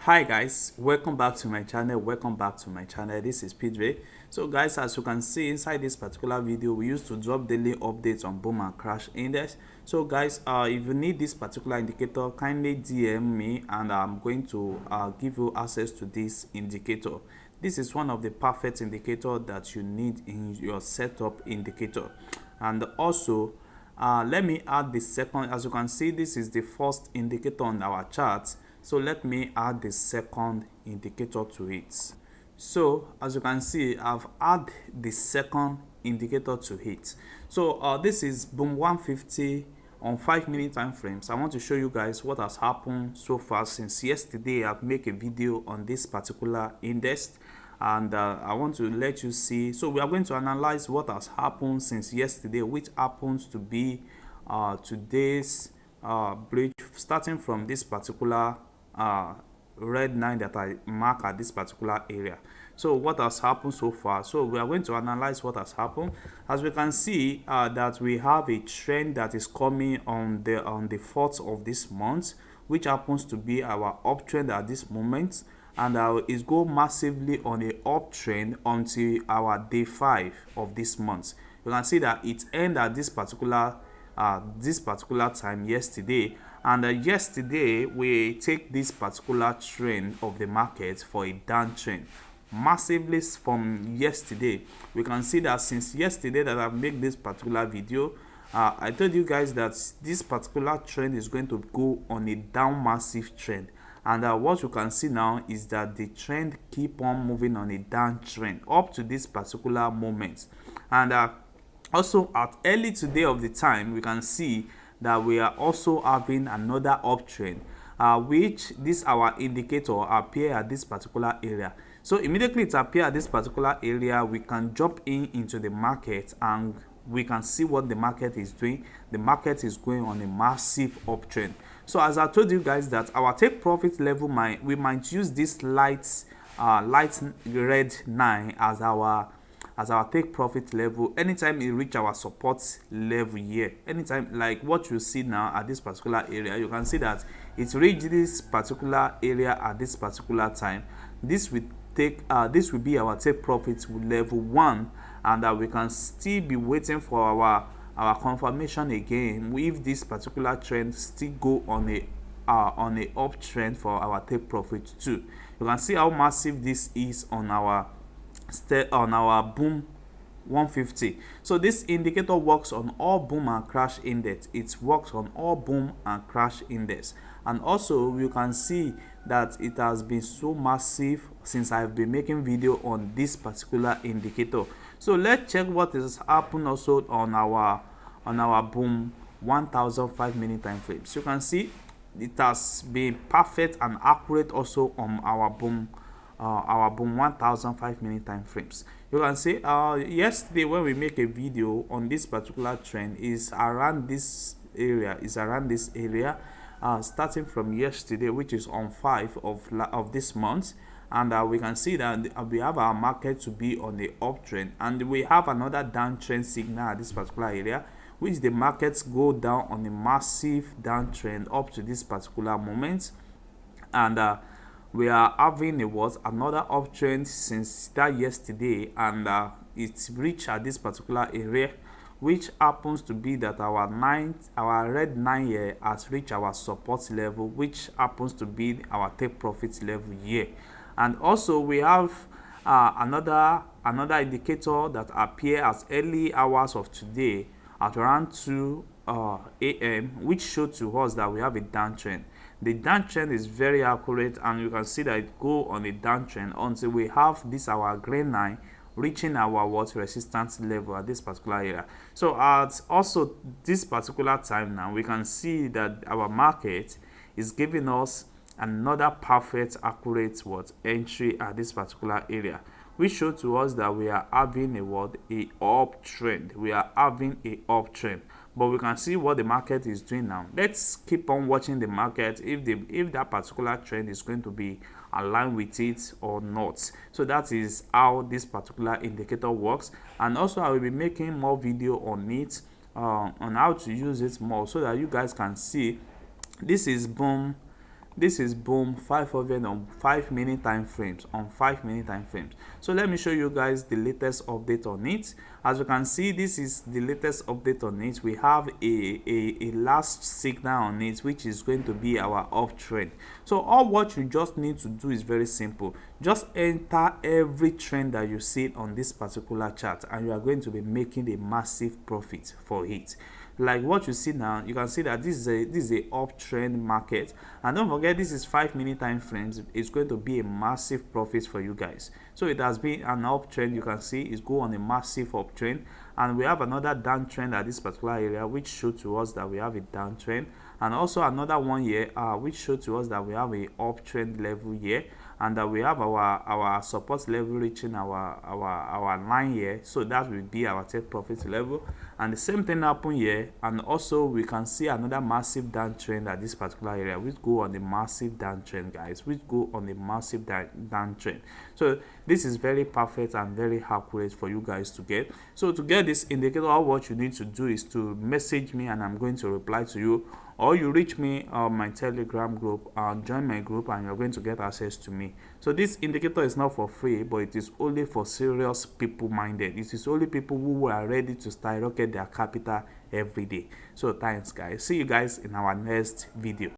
Hi guys, welcome back to my channel. This is PJ. So guys, as you can see inside this particular video, we used to drop daily updates on boom and crash index. So guys, if you need this particular indicator, kindly DM me and I'm going to give you access to this indicator. This is one of the perfect indicator that you need in your setup indicator. And also let me add the second. As you can see, this is the first indicator on our chart, so let me add the second indicator to it. So as you can see, I've added the second indicator to it. So this is boom 150 on 5-minute time frames. I want to show you guys what has happened so far since yesterday. I've made a video on this particular index, and I want to let you see. So we are going to analyze what has happened since yesterday, which happens to be today's break, starting from this particular red line that I mark at this particular area. So what has happened so far? So we are going to analyze what has happened. As we can see that we have a trend that is coming on the 4th of this month, which happens to be our uptrend at this moment, and it go massively on a uptrend until our day 5 of this month. You can see that it ended at this particular time yesterday, and yesterday we take this particular trend of the market for a downtrend massively from yesterday. We can see that since yesterday that I've made this particular video, I told you guys that this particular trend is going to go on a down massive trend, and what you can see now is that the trend keep on moving on a downtrend up to this particular moment. And also at early today of the time, we can see that we are also having another uptrend, which this our indicator appear at this particular area. So immediately it appear at this particular area, we can jump into the market and we can see what the market is doing. The market is going on a massive uptrend. So as I told you guys that our take profit level, we might use this light red 9 as our take profit level anytime it reach our support level here. Anytime, like what you see now at this particular area, you can see that it reached this particular area at this particular time. This will be our take profit level 1, and we can still be waiting for our confirmation again if this particular trend still go on a uptrend for our take profit 2. You can see how massive this is on our boom 150. So this indicator works on all boom and crash index. It works on all boom and crash index, and also you can see that it has been so massive since I've been making video on this particular indicator. So let's check what is happened also on our boom 1000 5-minute time frames. You can see it has been perfect and accurate also on our boom 1000 5-minute time frames. You can see yesterday when we make a video on this particular trend is around this area, starting from yesterday, which is on 5 of this month. And we can see that we have our market to be on the uptrend, and we have another downtrend signal at this particular area, which the markets go down on a massive downtrend up to this particular moment. And we are having another uptrend since that yesterday, and it's reached at this particular area, which happens to be that our red 9 here has reached our support level, which happens to be our take profit level here. And also we have another indicator that appear as early hours of today at around 2 a.m., which showed to us that we have a downtrend. The downtrend is very accurate, and you can see that it go on a downtrend until we have this our green line reaching our resistance level at this particular area. So at also this particular time now, we can see that our market is giving us another perfect accurate entry at this particular area, which show to us that we are having a uptrend. We are having a uptrend, but we can see what the market is doing now. Let's keep on watching the market if that particular trend is going to be aligned with it or not. So that is how this particular indicator works, and also I will be making more video on it, on how to use it more, so that you guys can see. This is boom this is boom 500 on 5 minute time frames, on 5 minute time frames. So let me show you guys the latest update on it. As you can see, this is the latest update on it. We have a last signal on it, which is going to be our uptrend. So all what you just need to do is very simple. Just enter every trend that you see on this particular chart, and you are going to be making a massive profit for it. Like what you see now, you can see that this is a uptrend market, and don't forget this is 5 minute time frames. It's going to be a massive profit for you guys. So it has been an uptrend. You can see it's go on a massive uptrend, and we have another downtrend at this particular area, which show to us that we have a downtrend, and also another one here which show to us that we have a uptrend level here, and that we have our support level reaching our line here. So that will be our take profit level, and the same thing happen here. And also we can see another massive downtrend at this particular area, which go on the massive downtrend, guys, which go on the massive downtrend. So this is very perfect and very accurate for you guys to get. So to get this indicator, all what you need to do is to message me, and I'm going to reply to you, or you reach me on my Telegram group and join my group, and you're going to get access to me. So this indicator is not for free, but it is only for serious people minded. It is only people who are ready to skyrocket their capital every day. So thanks guys, see you guys in our next video.